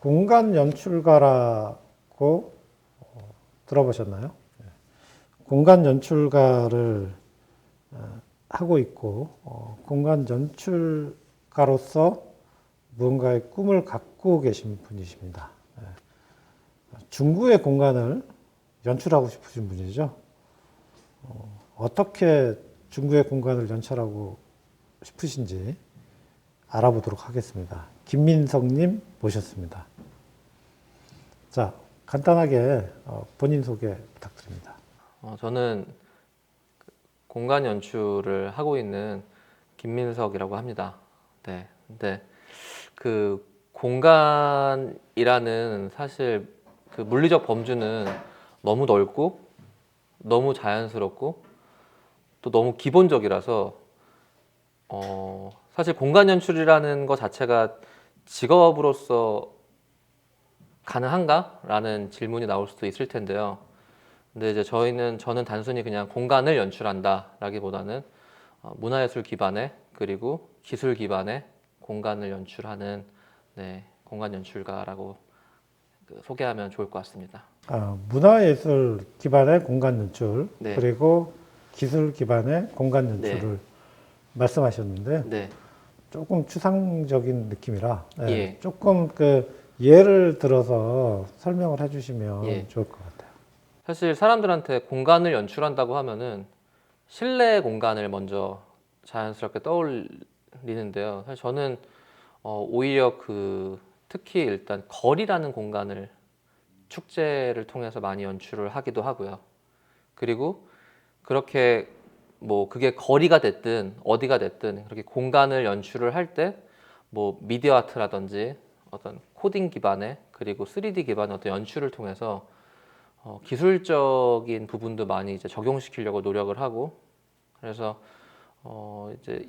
공간 연출가라고 들어보셨나요? 공간 연출가를 하고 있고 공간 연출가로서 무언가의 꿈을 갖고 계신 분이십니다. 중구의 공간을 연출하고 싶으신 분이죠. 어떻게 중구의 공간을 연출하고 싶으신지 알아보도록 하겠습니다. 김민석님 모셨습니다. 자, 간단하게 본인 소개 부탁드립니다. 저는 공간 연출을 하고 있는 김민석이라고 합니다. 네, 근데 그 공간이라는 사실 그 물리적 범주는 너무 넓고 너무 자연스럽고 또 너무 기본적이라서 사실 공간 연출이라는 것 자체가 직업으로서 가능한가? 라는 질문이 나올 수도 있을 텐데요. 근데 이제 저는 단순히 그냥 공간을 연출한다 라기보다는 문화예술 기반의 그리고 기술 기반의 공간을 연출하는 공간 연출가라고 소개하면 좋을 것 같습니다. 문화예술 기반의 공간 연출 네. 그리고 기술 기반의 공간 연출을 말씀하셨는데 네. 조금 추상적인 느낌이라 예. 조금 그 예를 들어서 설명을 해주시면 예. 좋을 것 같아요. 사실 사람들한테 공간을 연출한다고 하면은 실내 공간을 먼저 자연스럽게 떠올리는데요. 사실 저는 오히려 특히 일단 거리라는 공간을 축제를 통해서 많이 연출을 하기도 하고요. 그리고 그렇게 뭐 그게 거리가 됐든 어디가 됐든 그렇게 공간을 연출을 할 때 뭐 미디어 아트라든지 어떤 코딩 기반의 그리고 3D 기반의 어떤 연출을 통해서 기술적인 부분도 많이 이제 적용시키려고 노력을 하고 그래서 이제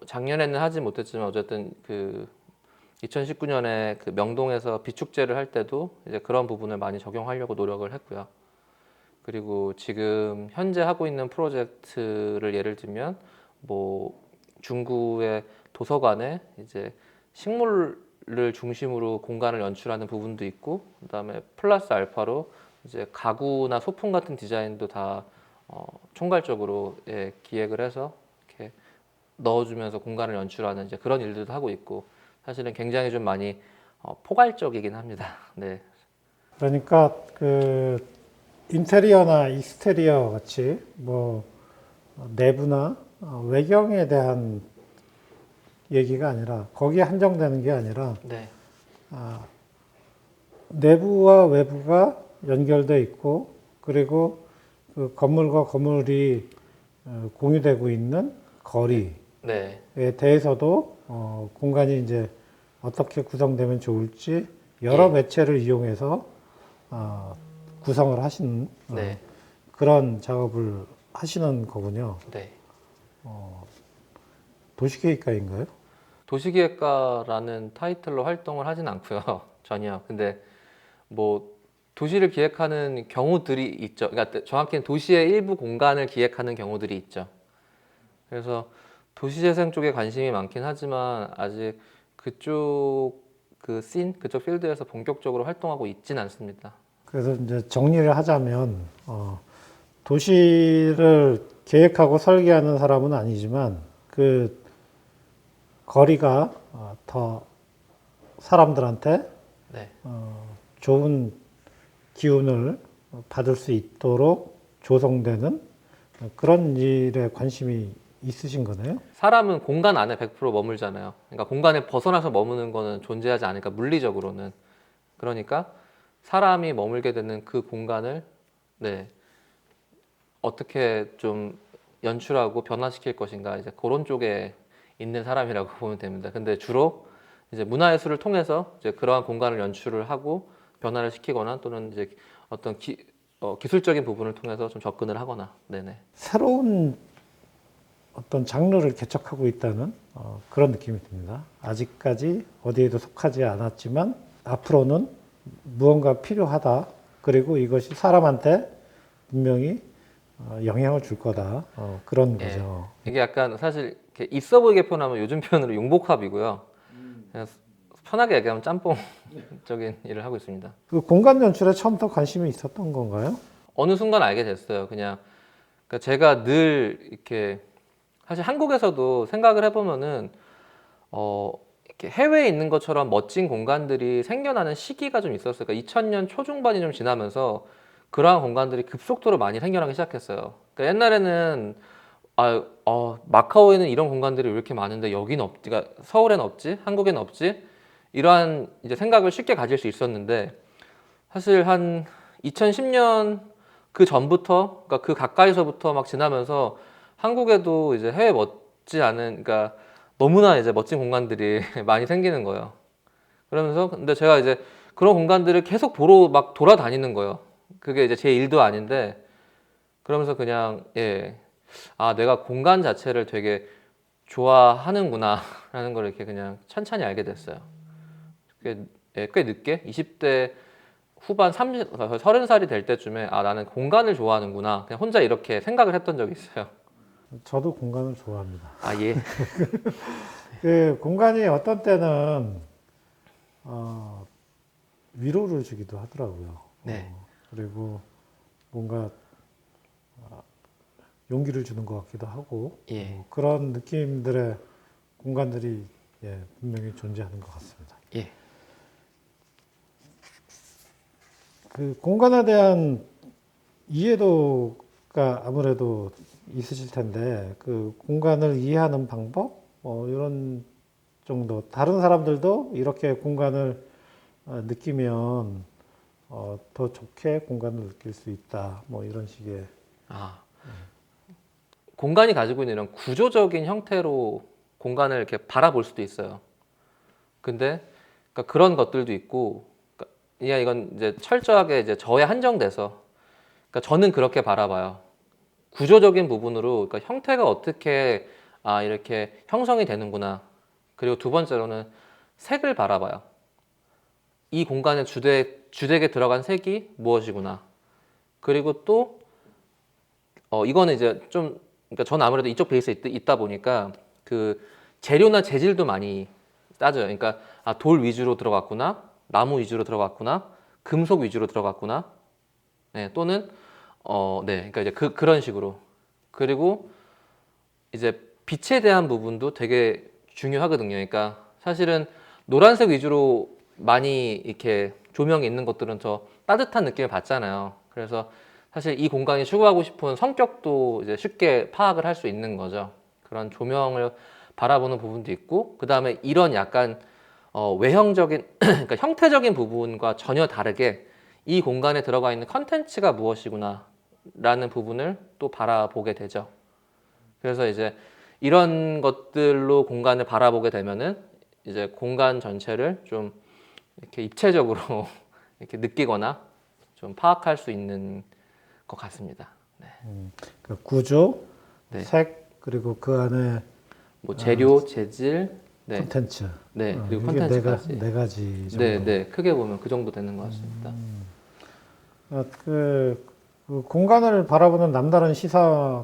작년에는 하지 못했지만 어쨌든 2019년에 그 명동에서 비축제를 할 때도 이제 그런 부분을 많이 적용하려고 노력을 했고요. 그리고 지금 현재 하고 있는 프로젝트를 예를 들면 뭐 중구의 도서관에 이제 식물을 중심으로 공간을 연출하는 부분도 있고 그다음에 플러스 알파로 이제 가구나 소품 같은 디자인도 다 총괄적으로 기획을 해서 이렇게 넣어주면서 공간을 연출하는 이제 그런 일들도 하고 있고 사실은 굉장히 좀 많이 포괄적이긴 합니다. 네. 그러니까 그 인테리어나 익스테리어 같이 뭐 내부나 외경에 대한 얘기가 아니라 거기에 한정되는 게 아니라 네. 내부와 외부가 연결돼 있고 그리고 그 건물과 건물이 공유되고 있는 거리에 네. 대해서도 공간이 이제 어떻게 구성되면 좋을지 여러 매체를 이용해서 구성을 하시는 네. 그런 작업을 하시는 거군요. 네. 도시계획가인가요? 도시기획가라는 타이틀로 활동을 하진 않고요. 전혀. 근데 뭐 도시를 기획하는 경우들이 있죠. 그러니까 정확히는 도시의 일부 공간을 기획하는 경우들이 있죠. 그래서 도시재생 쪽에 관심이 많긴 하지만 아직 그쪽 그쪽 필드에서 본격적으로 활동하고 있진 않습니다. 그래서 이제 정리를 하자면 도시를 계획하고 설계하는 사람은 아니지만 그 거리가 더 사람들한테 네. 좋은 기운을 받을 수 있도록 조성되는 그런 일에 관심이 있으신 거네요. 사람은 공간 안에 100% 머물잖아요. 그러니까 공간에 벗어나서 머무는 거는 존재하지 않으니까 물리적으로는. 그러니까 사람이 머물게 되는 그 공간을 어떻게 좀 연출하고 변화시킬 것인가 이제 그런 쪽에 있는 사람이라고 보면 됩니다. 근데 주로 이제 문화예술을 통해서 이제 그러한 공간을 연출을 하고 변화를 시키거나 또는 이제 어떤 기술적인 부분을 통해서 좀 접근을 하거나. 네네. 새로운 어떤 장르를 개척하고 있다는 그런 느낌이 듭니다. 아직까지 어디에도 속하지 않았지만 앞으로는 무언가 필요하다. 그리고 이것이 사람한테 분명히 영향을 줄 거다. 그런 거죠. 이게 약간 사실 이렇게 있어 보이게 표현하면 요즘 표현으로 융복합이고요. 그냥 편하게 얘기하면 짬뽕적인 일을 하고 있습니다. 그 공간 연출에 처음부터 관심이 있었던 건가요? 어느 순간 알게 됐어요. 그냥 그러니까 제가 늘 이렇게 사실 한국에서도 생각을 해보면은 이렇게 해외에 있는 것처럼 멋진 공간들이 생겨나는 시기가 좀 있었어요. 그러니까 2000년 초중반이 좀 지나면서 그러한 공간들이 급속도로 많이 생겨나기 시작했어요. 그러니까 옛날에는 마카오에는 이런 공간들이 왜 이렇게 많은데 여기는 없지, 그러니까 서울에는 없지, 한국에는 없지, 이러한 이제 생각을 쉽게 가질 수 있었는데 사실 한 2010년 그 전부터, 그러니까 그 가까이서부터 막 지나면서 한국에도 이제 해외 멋지 않은, 그러니까 너무나 이제 멋진 공간들이 많이 생기는 거예요. 그러면서 근데 제가 이제 그런 공간들을 계속 보러 막 돌아다니는 거예요. 그게 이제 제 일도 아닌데 그러면서 그냥 내가 공간 자체를 되게 좋아하는구나 라는 걸 이렇게 그냥 천천히 알게 됐어요. 꽤 늦게 20대 후반 30살이 될 때쯤에 나는 공간을 좋아하는구나 그냥 혼자 이렇게 생각을 했던 적이 있어요. 저도 공간을 좋아합니다. 예. 그 공간이 어떤 때는 위로를 주기도 하더라고요. 네. 그리고 뭔가 용기를 주는 것 같기도 하고 그런 느낌들의 공간들이 분명히 존재하는 것 같습니다. 그 공간에 대한 이해도가 아무래도 있으실 텐데 그 공간을 이해하는 방법 이런 정도 다른 사람들도 이렇게 공간을 느끼면 더 좋게 공간을 느낄 수 있다 뭐 이런 식의 공간이 가지고 있는 이런 구조적인 형태로 공간을 이렇게 바라볼 수도 있어요. 근데 그러니까 그런 것들도 있고, 그러니까 이건 이제 철저하게 이제 저에 한정돼서, 그러니까 저는 그렇게 바라봐요. 구조적인 부분으로, 그러니까 형태가 어떻게 이렇게 형성이 되는구나. 그리고 두 번째로는 색을 바라봐요. 이 공간의 주되게 들어간 색이 무엇이구나. 그리고 또 이거는 이제 좀 그러니까 저는 아무래도 이쪽 베이스에 있다 보니까 그 재료나 재질도 많이 따져요. 그러니까 돌 위주로 들어갔구나, 나무 위주로 들어갔구나, 금속 위주로 들어갔구나, 또는 그러니까 이제 그런 식으로. 그리고 이제 빛에 대한 부분도 되게 중요하거든요. 그러니까 사실은 노란색 위주로 많이 이렇게 조명이 있는 것들은 더 따뜻한 느낌을 받잖아요. 그래서 사실 이 공간이 추구하고 싶은 성격도 이제 쉽게 파악을 할 수 있는 거죠. 그런 조명을 바라보는 부분도 있고, 그 다음에 이런 약간 외형적인, 그러니까 형태적인 부분과 전혀 다르게 이 공간에 들어가 있는 컨텐츠가 무엇이구나 라는 부분을 또 바라보게 되죠. 그래서 이제 이런 것들로 공간을 바라보게 되면은 이제 공간 전체를 좀 이렇게 입체적으로 이렇게 느끼거나 좀 파악할 수 있는 것 같습니다. 그 구조, 네. 색 그리고 그 안에 뭐 재료, 재질, 콘텐츠. 그리고 이게 콘텐츠까지. 네 가지 정도. 크게 보면 그 정도 되는 것 같습니다. 그 공간을 바라보는 남다른 시선이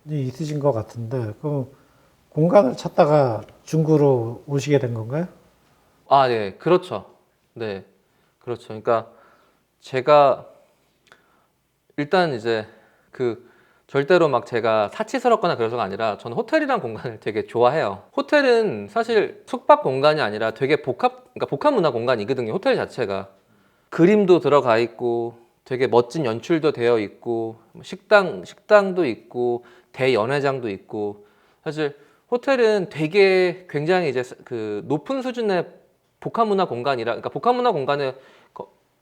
있으신 것 같은데, 그 공간을 찾다가 중구로 오시게 된 건가요? 네, 그렇죠. 네, 그렇죠. 그러니까 제가 일단 이제 절대로 막 제가 사치스럽거나 그래서가 아니라 저는 호텔이란 공간을 되게 좋아해요. 호텔은 사실 숙박 공간이 아니라 되게 그러니까 복합 문화 공간이거든요. 호텔 자체가 그림도 들어가 있고 되게 멋진 연출도 되어 있고 식당도 있고 대연회장도 있고 사실 호텔은 되게 굉장히 이제 그 높은 수준의 복합 문화 공간이라 그러니까 복합 문화 공간의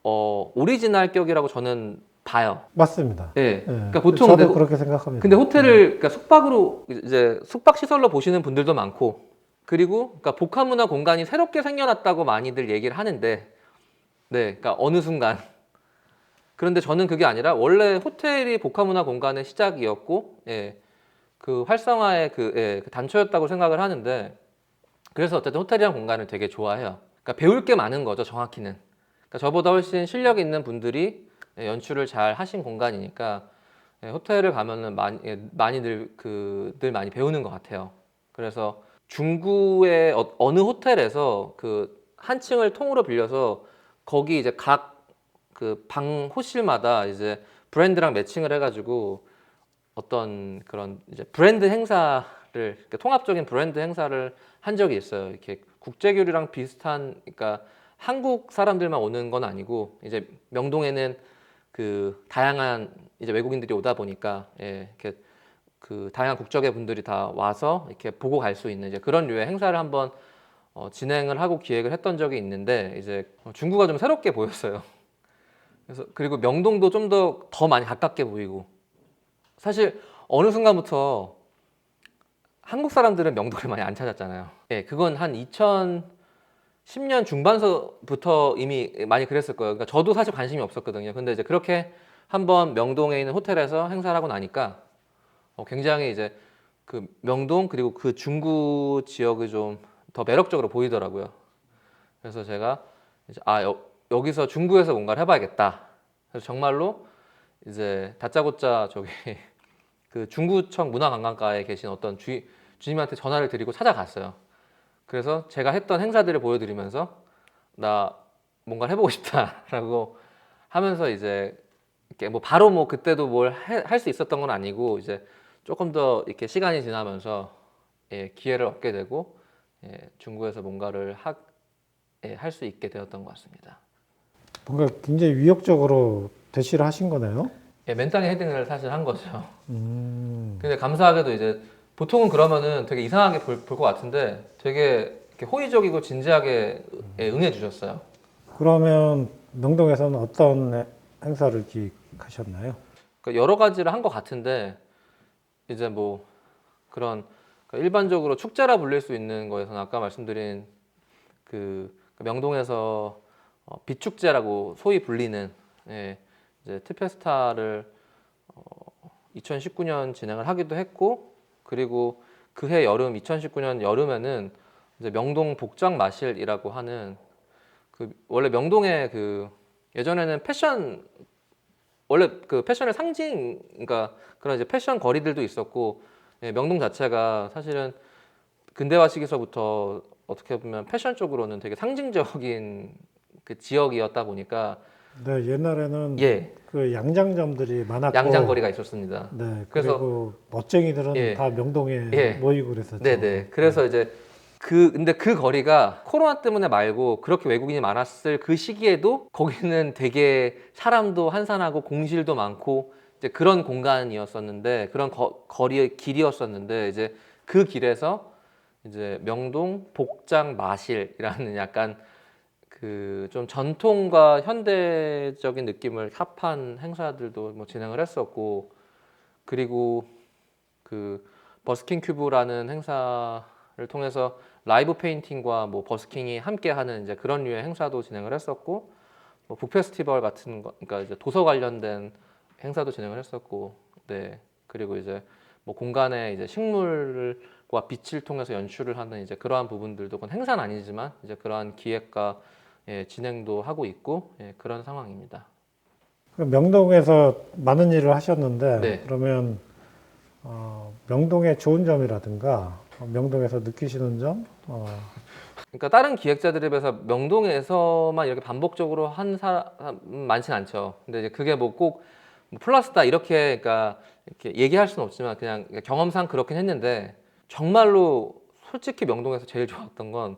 오리지널격이라고 저는 봐요. 맞습니다. 그러니까 보통 저도 그렇게 생각합니다. 근데 호텔을 그러니까 숙박으로 이제 숙박 시설로 보시는 분들도 많고 그리고 그러니까 복합 문화 공간이 새롭게 생겨났다고 많이들 얘기를 하는데 그러니까 어느 순간 그런데 저는 그게 아니라 원래 호텔이 복합 문화 공간의 시작이었고 그 활성화의 그 단초였다고 생각을 하는데 그래서 어쨌든 호텔이라는 공간을 되게 좋아해요. 그러니까 배울 게 많은 거죠, 정확히는. 그러니까 저보다 훨씬 실력 있는 분들이 연출을 잘 하신 공간이니까 호텔을 가면은 많이들 늘 많이 배우는 것 같아요. 그래서 중구의 어느 호텔에서 그 한 층을 통으로 빌려서 거기 이제 각 그 방 호실마다 이제 브랜드랑 매칭을 해가지고 어떤 그런 이제 브랜드 행사를 그러니까 통합적인 브랜드 행사를 한 적이 있어요. 이렇게 국제교류랑 비슷한 그러니까 한국 사람들만 오는 건 아니고 이제 명동에는 그 다양한 이제 외국인들이 오다 보니까 이렇게 그 다양한 국적의 분들이 다 와서 이렇게 보고 갈 수 있는 이제 그런 류의 행사를 한번 진행을 하고 기획을 했던 적이 있는데 이제 중구가 좀 새롭게 보였어요. 그래서 그리고 명동도 좀 더 많이 가깝게 보이고 사실 어느 순간부터 한국 사람들은 명동을 많이 안 찾았잖아요. 그건 한 2010년 중반서부터 이미 많이 그랬을 거예요. 그러니까 저도 사실 관심이 없었거든요. 근데 이제 그렇게 한번 명동에 있는 호텔에서 행사를 하고 나니까 굉장히 이제 그 명동 그리고 그 중구 지역이 좀 더 매력적으로 보이더라고요. 그래서 제가 이제 여기서 중구에서 뭔가를 해봐야겠다. 그래서 정말로 이제 다짜고짜 저기 그 중구청 문화관광과에 계신 어떤 주임한테 전화를 드리고 찾아갔어요. 그래서 제가 했던 행사들을 보여드리면서 나 뭔가 해보고 싶다라고 하면서 이제 이렇게 뭐 바로 뭐 그때도 뭘 할 수 있었던 건 아니고 이제 조금 더 이렇게 시간이 지나면서 기회를 얻게 되고 중구에서 뭔가를 할 수 있게 되었던 것 같습니다. 뭔가 굉장히 위협적으로 대시를 하신 거네요. 맨땅에 헤딩을 사실 한 거죠. 음, 근데 감사하게도 이제 보통은 그러면은 되게 이상하게 볼 것 같은데 되게 이렇게 호의적이고 진지하게 응해 주셨어요. 그러면 명동에서는 어떤 행사를 기획하셨나요? 그러니까 여러 가지를 한 것 같은데 이제 뭐 그런 그러니까 일반적으로 축제라 불릴 수 있는 거에서는 아까 말씀드린 그 명동에서 빛축제라고 소위 불리는 이제 티페스타를 2019년 진행을 하기도 했고 그리고 그해 여름 2019년 여름에는 이제 명동 복장 마실이라고 하는 그 원래 명동에 그 예전에는 패션 원래 그 패션의 상징 그러니까 그런 이제 패션 거리들도 있었고 명동 자체가 사실은 근대화 시기서부터 어떻게 보면 패션 쪽으로는 되게 상징적인 그 지역이었다 보니까 네, 옛날에는 예 그 양장점들이 많았고, 양장거리가 있었습니다. 네, 그래서 그리고 멋쟁이들은 예 다 명동에 예. 모이고 그랬었죠. 네네. 그래서 이제 근데 그 거리가 코로나 때문에 말고 그렇게 외국인이 많았을 그 시기에도 거기는 되게 사람도 한산하고 공실도 많고 이제 그런 공간이었었는데 그런 거리의 길이었었는데 이제 그 길에서 이제 명동 복장 마실이라는 약간 그 좀 전통과 현대적인 느낌을 합한 행사들도 뭐 진행을 했었고 그리고 그 버스킹 큐브라는 행사를 통해서 라이브 페인팅과 뭐 버스킹이 함께하는 이제 그런 류의 행사도 진행을 했었고 뭐 북 페스티벌 같은 거 그러니까 이제 도서 관련된 행사도 진행을 했었고 네 그리고 이제 뭐 공간에 이제 식물과 빛을 통해서 연출을 하는 이제 그러한 부분들도 그건 행사는 아니지만 이제 그러한 기획과 진행도 하고 있고 그런 상황입니다. 그럼 명동에서 많은 일을 하셨는데, 네. 그러면 명동의 좋은 점이라든가 명동에서 느끼시는 점, 그러니까 다른 기획자들에 비해서 명동에서만 이렇게 반복적으로 한 사람 많진 않죠. 근데 이제 그게 뭐 꼭 플러스다 이렇게 그러니까 이렇게 얘기할 수는 없지만 그냥 경험상 그렇긴 했는데 정말로 솔직히 명동에서 제일 좋았던 건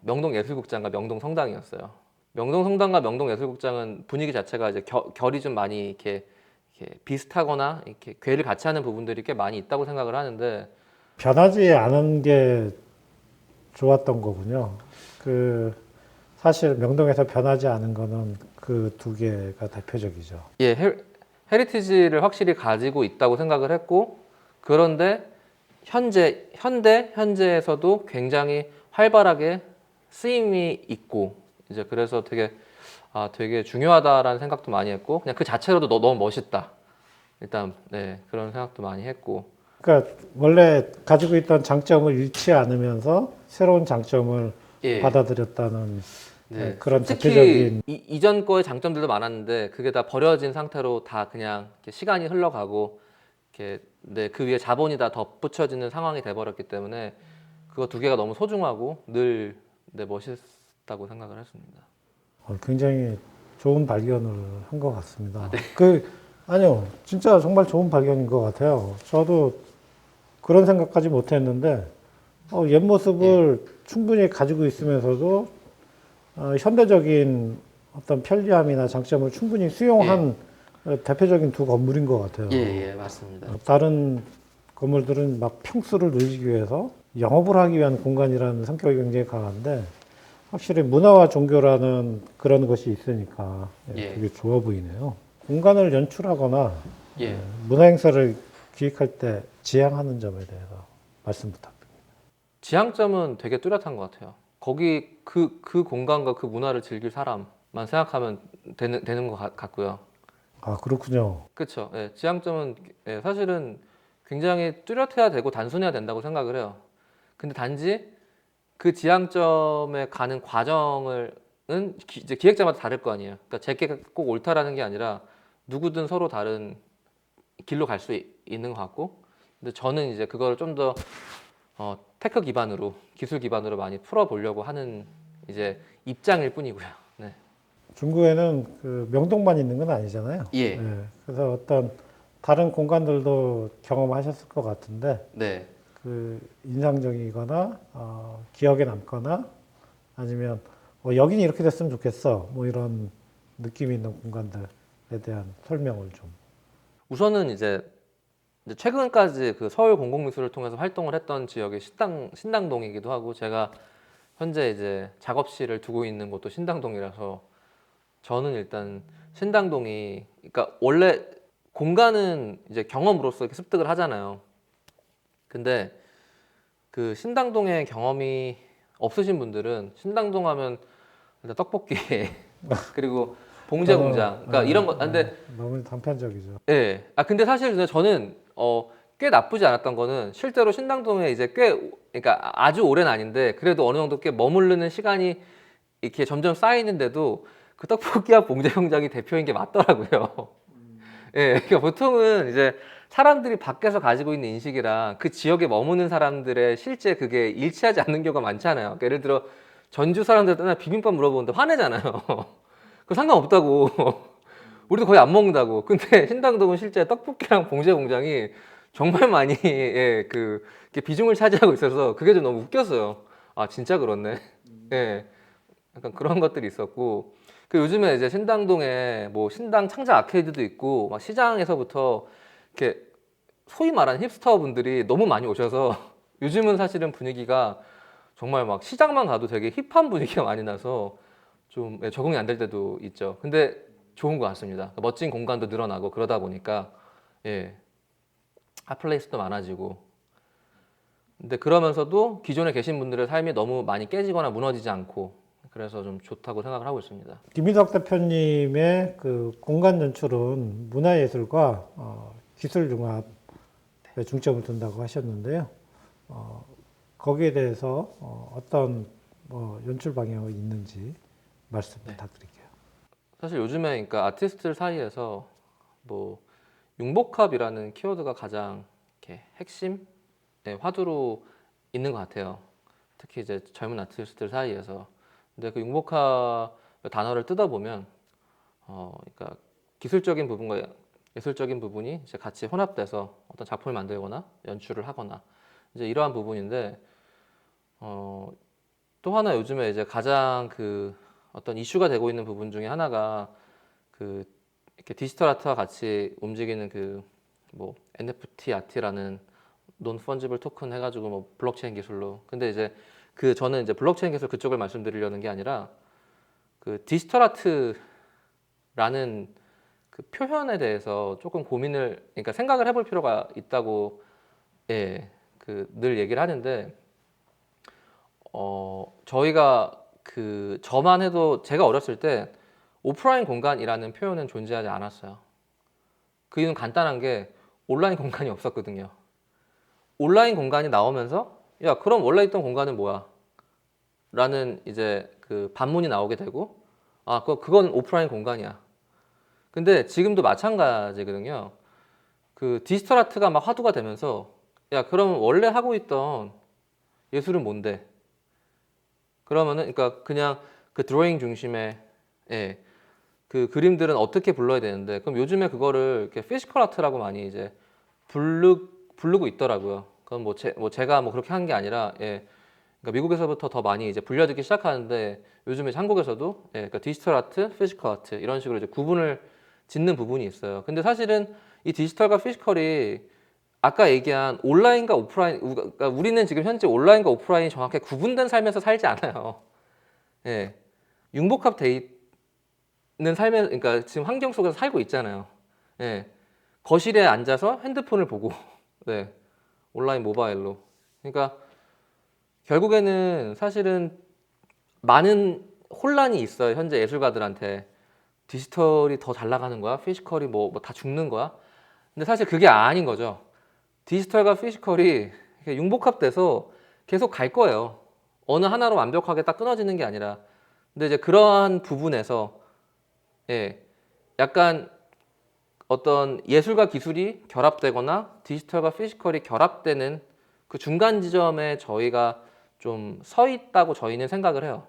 명동 예술국장과 명동 성당이었어요. 명동 성당과 명동 예술국장은 분위기 자체가 이제 결이 좀 많이 이렇게 비슷하거나 이렇게 궤를 같이 하는 부분들이 꽤 많이 있다고 생각을 하는데 변하지 않은 게 좋았던 거군요. 그 사실 명동에서 변하지 않은 거는 그 두 개가 대표적이죠. 헤리티지를 확실히 가지고 있다고 생각을 했고 그런데 현재에서도 굉장히 활발하게 쓰임이 있고 이제 그래서 되게 중요하다라는 생각도 많이 했고 그냥 그 자체로도 너무 멋있다. 일단 네 그런 생각도 많이 했고 그러니까 원래 가지고 있던 장점을 잃지 않으면서 새로운 장점을 예. 받아들였다는 그런 솔직히 대표적인 이전 거의 장점들도 많았는데 그게 다 버려진 상태로 다 그냥 이렇게 시간이 흘러가고 이렇게 그 위에 자본이 다 덧붙여지는 상황이 돼버렸기 때문에 그거 두 개가 너무 소중하고 늘 멋있다고 생각을 했습니다. 굉장히 좋은 발견을 한 것 같습니다. 아니요, 진짜 정말 좋은 발견인 것 같아요. 저도 그런 생각까지 못 했는데, 옛 모습을 충분히 가지고 있으면서도, 현대적인 어떤 편리함이나 장점을 충분히 수용한 대표적인 두 건물인 것 같아요. 예, 맞습니다. 다른 건물들은 막 평수를 늘리기 위해서 영업을 하기 위한 공간이라는 성격이 굉장히 강한데, 확실히 문화와 종교라는 그런 것이 있으니까 되게 좋아 보이네요. 공간을 연출하거나 문화 행사를 기획할 때 지향하는 점에 대해서 말씀 부탁드립니다. 지향점은 되게 뚜렷한 것 같아요. 거기 그 공간과 그 문화를 즐길 사람만 생각하면 되는 것 같고요. 아, 그렇군요. 그렇죠. 예, 지향점은 사실은 굉장히 뚜렷해야 되고 단순해야 된다고 생각을 해요. 근데 단지 그 지향점에 가는 과정은 이제 기획자마다 다를 거 아니에요. 그러니까 제게 꼭 옳다라는 게 아니라 누구든 서로 다른 길로 갈 수 있는 것 같고, 근데 저는 이제 그걸 좀 더 테크 기반으로, 기술 기반으로 많이 풀어보려고 하는 이제 입장일 뿐이고요. 네. 중구에는 그 명동만 있는 건 아니잖아요. 예. 그래서 어떤 다른 공간들도 경험하셨을 것 같은데, 네. 그 인상적이거나 기억에 남거나 아니면 여긴 이렇게 됐으면 좋겠어, 뭐 이런 느낌이 있는 공간들에 대한 설명을 좀. 우선은 이제 최근까지 그 서울 공공미술을 통해서 활동을 했던 지역이 신당동이기도 하고, 제가 현재 이제 작업실을 두고 있는 곳도 신당동이라서 저는 일단 신당동이, 그러니까 원래 공간은 이제 경험으로서 이렇게 습득을 하잖아요. 근데 그 신당동의 경험이 없으신 분들은 신당동 하면 일단 떡볶이 그리고 봉제 공장, 그러니까 이런 거. 근데 너무 단편적이죠. 예. 근데 사실 근데 저는 꽤 나쁘지 않았던 거는, 실제로 신당동에 이제 그러니까 아주 오래는 아닌데 그래도 어느 정도 꽤 머무르는 시간이 이렇게 점점 쌓이는데도 그 떡볶이와 봉제 공장이 대표인 게 맞더라고요. 예. 그러니까 보통은 이제 사람들이 밖에서 가지고 있는 인식이랑 그 지역에 머무는 사람들의 실제 그게 일치하지 않는 경우가 많잖아요. 그러니까 예를 들어 전주 사람들한테 나 비빔밥 물어보는데 화내잖아요. 그거 상관없다고. 우리도 거의 안 먹는다고. 근데 신당동은 실제 떡볶이랑 봉제 공장이 정말 많이 이렇게 비중을 차지하고 있어서 그게 좀 너무 웃겼어요. 아, 진짜 그렇네. 예. 약간 그런 것들이 있었고, 그 요즘에 이제 신당동에 뭐 신당 창자 아케이드도 있고 막 시장에서부터 이렇게 소위 말하는 힙스터 분들이 너무 많이 오셔서 요즘은 사실은 분위기가 정말 막 시장만 가도 되게 힙한 분위기가 많이 나서 좀 적응이 안 될 때도 있죠. 근데 좋은 것 같습니다. 멋진 공간도 늘어나고 그러다 보니까 핫플레이스도 많아지고, 근데 그러면서도 기존에 계신 분들의 삶이 너무 많이 깨지거나 무너지지 않고, 그래서 좀 좋다고 생각을 하고 있습니다. 김민석 대표님의 그 공간 연출은 문화예술과 기술 융합에 중점을 둔다고 하셨는데요. 거기에 대해서 어떤 연출 방향이 있는지 말씀 부탁드릴게요. 사실 요즘에 그러니까 아티스트들 사이에서 뭐 융복합이라는 키워드가 가장 이렇게 핵심 화두로 있는 것 같아요. 특히 이제 젊은 아티스트들 사이에서. 근데 그 융복합 단어를 뜯어보면 그러니까 기술적인 부분과 예술적인 부분이 이제 같이 혼합돼서 어떤 작품을 만들거나 연출을 하거나 이제 이러한 부분인데, 또 하나 요즘에 이제 가장 그 어떤 이슈가 되고 있는 부분 중에 하나가 그 이렇게 디지털 아트와 같이 움직이는 그 뭐 NFT 아트라는 논 펀지블 토큰 해가지고 뭐 블록체인 기술로. 근데 이제 저는 이제 블록체인 기술 그쪽을 말씀드리려는 게 아니라 그 디지털 아트라는 그 표현에 대해서 조금 그러니까 생각을 해볼 필요가 있다고 그 늘 얘기를 하는데, 저희가 저만 해도 제가 어렸을 때 오프라인 공간이라는 표현은 존재하지 않았어요. 그 이유는 간단한 게 온라인 공간이 없었거든요. 온라인 공간이 나오면서 야, 그럼 원래 있던 공간은 뭐야? 라는 이제 그 반문이 나오게 되고, 그건 오프라인 공간이야. 근데 지금도 마찬가지거든요. 그 디지털 아트가 막 화두가 되면서 야, 그럼 원래 하고 있던 예술은 뭔데? 그러면은 그러니까 그냥 그 드로잉 중심의 예, 그 그림들은 어떻게 불러야 되는데 그럼 요즘에 그거를 이렇게 피지컬 아트라고 많이 이제 부르고 있더라고요. 그건 뭐 제가 뭐 그렇게 한 게 아니라 예, 그러니까 미국에서부터 더 많이 이제 불려지기 시작하는데 요즘에 한국에서도 예, 그러니까 디지털 아트, 피지컬 아트 이런 식으로 이제 구분을 짓는 부분이 있어요. 근데 사실은 이 디지털과 피지컬이 아까 얘기한 온라인과 오프라인, 그러니까 우리는 지금 현재 온라인과 오프라인이 정확하게 구분된 삶에서 살지 않아요. 예, 융복합돼 있는 삶에, 그러니까 지금 환경 속에서 살고 있잖아요. 예, 거실에 앉아서 핸드폰을 보고, 네, 온라인 모바일로. 그러니까 결국에는 사실은 많은 혼란이 있어요. 현재 예술가들한테 디지털이 더 잘 나가는 거야? 피지컬이 뭐 다 죽는 거야? 근데 사실 그게 아닌 거죠. 디지털과 피지컬이 이렇게 융복합돼서 계속 갈 거예요. 어느 하나로 완벽하게 딱 끊어지는 게 아니라. 근데 이제 그러한 부분에서 예, 약간 어떤 예술과 기술이 결합되거나 디지털과 피지컬이 결합되는 그 중간 지점에 저희가 좀 서 있다고 저희는 생각을 해요.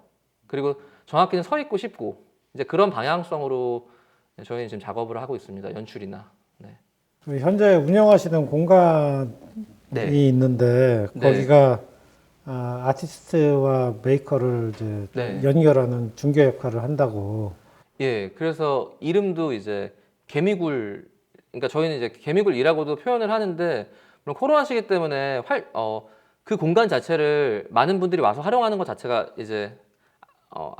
그리고 정확히는 서 있고 싶고 이제 그런 방향성으로 저희는 지금 작업을 하고 있습니다. 연출이나. 네. 그 현재 운영하시는 공간이 네. 있는데 네. 거기가 아티스트와 메이커를 이제 네. 연결하는 중개 역할을 한다고. 예, 그래서 이름도 이제 개미굴, 그러니까 저희는 이제 개미굴이라고도 표현을 하는데, 물론 코로나 시기 때문에 그 공간 자체를 많은 분들이 와서 활용하는 것 자체가 이제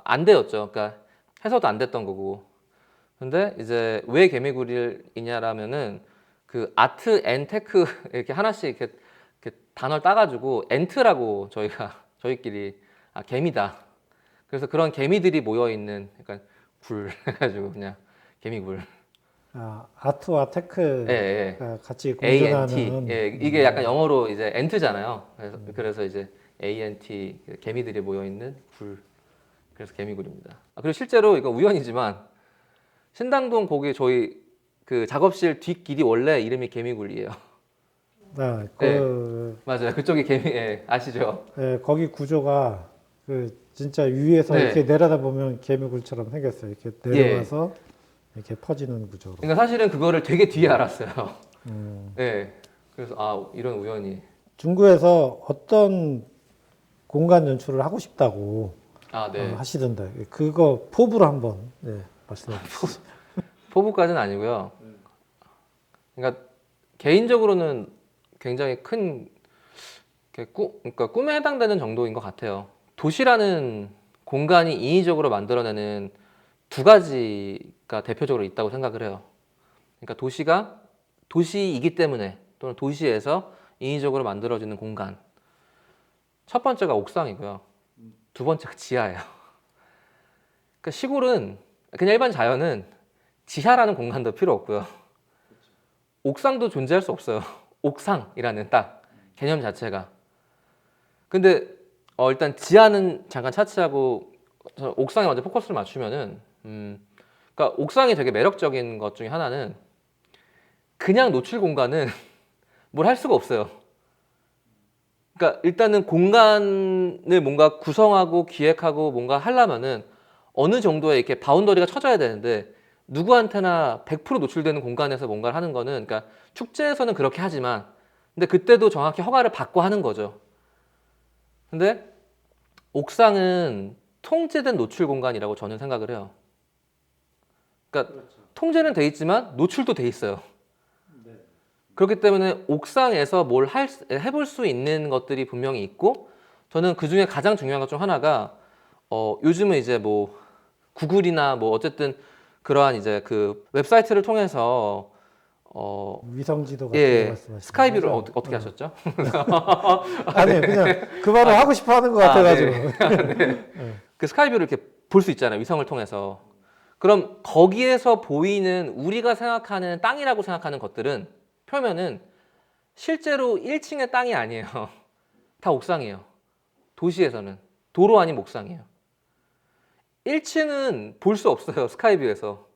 안 되었죠. 그러니까 해서도 안 됐던 거고. 근데 이제 왜 개미굴이냐라면은 그 아트 앤 테크 이렇게 하나씩 이렇게 단어를 따가지고 엔트라고 저희가 저희끼리 개미다. 그래서 그런 개미들이 모여 있는 약간 굴 해가지고 그냥 개미굴. 아트와 예, 예. 테크가 같이 ANT. 공존하는. 예, 이게 약간 영어로 이제 엔트잖아요. 그래서 이제 ANT 개미들이 모여 있는 굴. 그래서 개미굴입니다. 그리고 실제로 이거 우연이지만 신당동 거기 저희 그 작업실 뒷길이 원래 이름이 개미굴이에요. 아, 예, 맞아요. 그쪽이 개미, 예, 아시죠? 거기 구조가 그 진짜 위에서 이렇게 네, 내려다보면 개미굴처럼 생겼어요. 이렇게 예. 내려와서 이렇게 퍼지는 구조로. 그러니까 사실은 그거를 되게 뒤에 알았어요. 음. 예. 그래서 이런 우연이. 중구에서 어떤 공간 연출을 하고 싶다고 네. 하시던데 그거 포부로 한번 말씀해 주시죠. 포부까지는 아니고요. 그러니까 개인적으로는 굉장히 큰 그러니까 꿈에 해당되는 정도인 것 같아요. 도시라는 공간이 인위적으로 만들어내는 두 가지가 대표적으로 있다고 생각을 해요. 그러니까 도시가 도시이기 때문에 또는 도시에서 인위적으로 만들어지는 공간. 첫 번째가 옥상이고요. 두 번째가 지하예요. 그러니까 시골은 그냥 일반 자연은 지하라는 공간도 필요 없고요. 옥상도 존재할 수 없어요. 옥상이라는 딱 개념 자체가. 근데 일단 지하는 잠깐 차치하고 옥상에 먼저 포커스를 맞추면은 그러니까 옥상이 되게 매력적인 것 중에 하나는 그냥 노출 공간은 뭘 할 수가 없어요. 그러니까 일단은 공간을 뭔가 구성하고 기획하고 뭔가 하려면은 어느 정도의 이렇게 바운더리가 쳐져야 되는데 누구한테나 100% 노출되는 공간에서 뭔가를 하는 거는 그러니까 축제에서는 그렇게 하지만 근데 그때도 정확히 허가를 받고 하는 거죠. 근데 옥상은 통제된 노출 공간이라고 저는 생각을 해요. 그러니까 통제는 돼 있지만 노출도 돼 있어요. 그렇기 때문에 옥상에서 해볼 수 있는 것들이 분명히 있고 저는 그 중에 가장 중요한 것 중 하나가 요즘은 이제 뭐 구글이나 뭐 어쨌든 그러한 이제 그 웹사이트를 통해서 위성지도 같은 거 예, 말씀하시는 스카이뷰를 거죠? 어떻게 하셨죠? 아니요, 그냥 그 말을 하고 싶어 하는 것 네. 같아가지고. 그 스카이뷰를 이렇게 볼 수 있잖아요. 위성을 통해서. 그럼 거기에서 보이는 우리가 생각하는 땅이라고 생각하는 것들은 표면은 실제로 1층의 땅이 아니에요. 다 옥상이에요. 도시에서는. 도로 아닌 옥상이에요. 1층은 볼 수 없어요. 스카이뷰에서.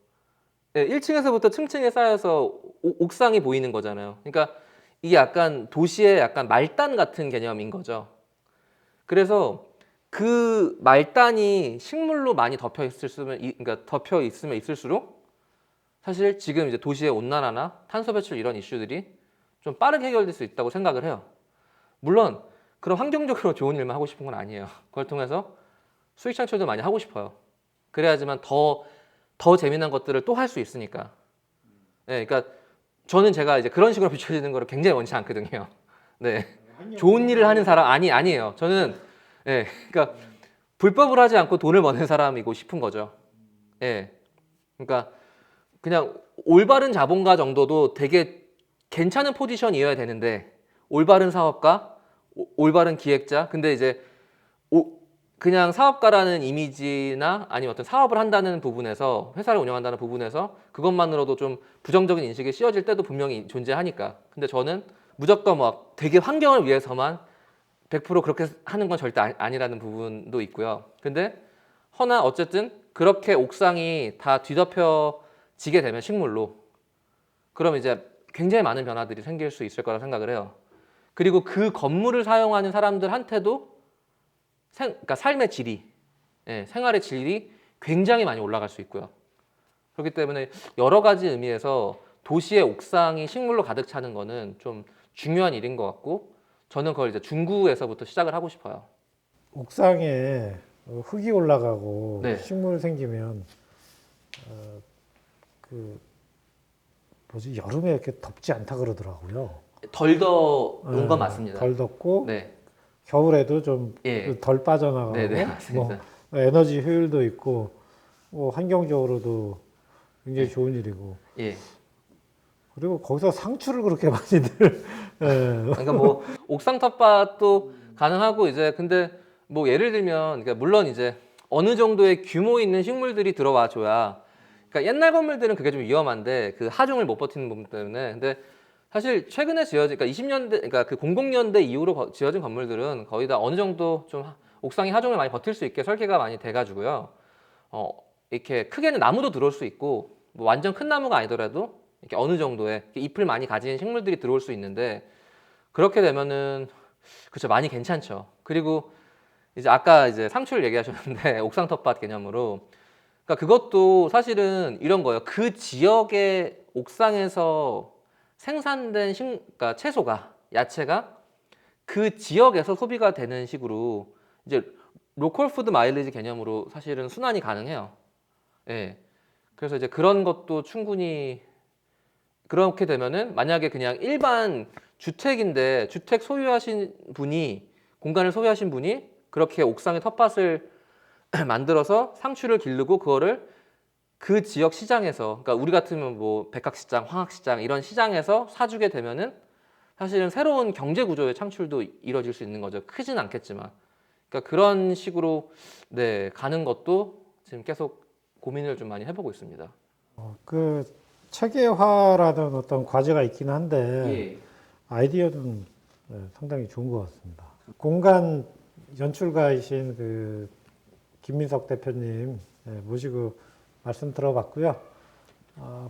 1층에서부터 층층에 쌓여서 옥상이 보이는 거잖아요. 그러니까 이게 약간 도시의 약간 말단 같은 개념인 거죠. 그래서 그 말단이 식물로 많이 덮여 있으면, 그러니까 덮여 있으면 있을수록 사실 지금 이제 도시의 온난화나 탄소 배출 이런 이슈들이 좀 빠르게 해결될 수 있다고 생각을 해요. 물론 그런 환경적으로 좋은 일만 하고 싶은 건 아니에요. 그걸 통해서 수익 창출도 많이 하고 싶어요. 그래야지만 더 재미난 것들을 또 할 수 있으니까. 네, 그러니까 저는 제가 이제 그런 식으로 비춰지는 거를 굉장히 원치 않거든요. 네, 좋은 일을 하는 사람 아니에요. 저는 네, 그러니까 불법을 하지 않고 돈을 버는 사람이고 싶은 거죠. 예, 그러니까 그냥 올바른 자본가 정도도 되게 괜찮은 포지션이어야 되는데 올바른 사업가, 올바른 기획자. 근데 이제 그냥 사업가라는 이미지나 아니면 어떤 사업을 한다는 부분에서 회사를 운영한다는 부분에서 그것만으로도 좀 부정적인 인식이 씌워질 때도 분명히 존재하니까. 근데 저는 무조건 막 되게 환경을 위해서만 100% 그렇게 하는 건 절대 아니라는 부분도 있고요. 근데 허나 어쨌든 그렇게 옥상이 다 뒤덮여지게 되면 식물로, 그럼 이제 굉장히 많은 변화들이 생길 수 있을 거라 생각을 해요. 그리고 그 건물을 사용하는 사람들한테도 그러니까 삶의 질이, 생활의 질이 굉장히 많이 올라갈 수 있고요. 그렇기 때문에 여러 가지 의미에서 도시의 옥상이 식물로 가득 차는 거는 좀 중요한 일인 것 같고, 저는 그걸 이제 중구에서부터 시작을 하고 싶어요. 옥상에 흙이 올라가고 네. 식물 생기면 그 뭐지 여름에 이렇게 덥지 않다 그러더라고요. 덜 더운 건 맞습니다. 덜 덥고 네, 겨울에도 좀 예, 덜 빠져나가고 네, 네, 뭐 맞습니다. 에너지 효율도 있고 뭐 환경적으로도 굉장히 예, 좋은 일이고 예. 그리고 거기서 상추를 그렇게 많이들 예. 그러니까 뭐 옥상 텃밭도 가능하고 이제 근데 뭐 예를 들면 그러니까 물론 이제 어느 정도의 규모 있는 식물들이 들어와 줘야, 그러니까 옛날 건물들은 그게 좀 위험한데 그 하중을 못 버티는 부분 때문에. 근데 사실 최근에 지어진, 그러니까 20년대, 그러니까 그 00년대 이후로 지어진 건물들은 거의 다 어느 정도 좀 옥상이 하중을 많이 버틸 수 있게 설계가 많이 돼가지고요. 이렇게 크게는 나무도 들어올 수 있고 뭐 완전 큰 나무가 아니더라도 이렇게 어느 정도의 이렇게 잎을 많이 가진 식물들이 들어올 수 있는데, 그렇게 되면은 그렇죠, 많이 괜찮죠. 그리고 이제 아까 이제 상추를 얘기하셨는데 옥상 텃밭 개념으로, 그러니까 그것도 사실은 이런 거예요. 그 지역의 옥상에서 생산된 그러니까 채소가, 야채가 그 지역에서 소비가 되는 식으로 이제 로컬 푸드 마일리지 개념으로 사실은 순환이 가능해요. 예. 그래서 이제 그런 것도 충분히, 그렇게 되면은 만약에 그냥 일반 주택인데 주택 소유하신 분이, 공간을 소유하신 분이 그렇게 옥상에 텃밭을 만들어서 상추를 기르고 그거를 그 지역 시장에서, 그러니까 우리 같으면 뭐 백학시장, 황학시장 이런 시장에서 사주게 되면은 사실은 새로운 경제 구조의 창출도 이루어질 수 있는 거죠. 크진 않겠지만. 그러니까 그런 식으로 네, 가는 것도 지금 계속 고민을 좀 많이 해보고 있습니다. 그 체계화라는 어떤 과제가 있긴 한데 예. 아이디어는 상당히 좋은 것 같습니다. 공간 연출가이신 그 김민석 대표님 모시고 말씀 들어봤고요.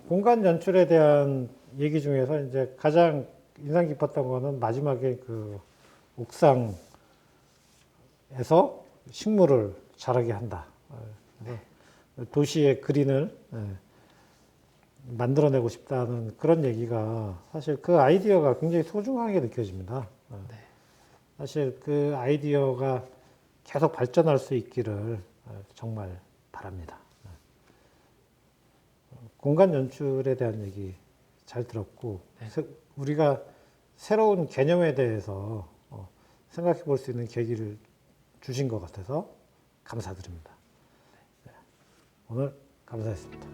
공간 연출에 대한 얘기 중에서 이제 가장 인상 깊었던 거는 마지막에 그 옥상에서 식물을 자라게 한다. 도시의 그린을 만들어내고 싶다는 그런 얘기가 사실 그 아이디어가 굉장히 소중하게 느껴집니다. 사실 그 아이디어가 계속 발전할 수 있기를 정말 바랍니다. 공간 연출에 대한 얘기 잘 들었고, 우리가 새로운 개념에 대해서 생각해 볼 수 있는 계기를 주신 것 같아서 감사드립니다. 오늘 감사했습니다.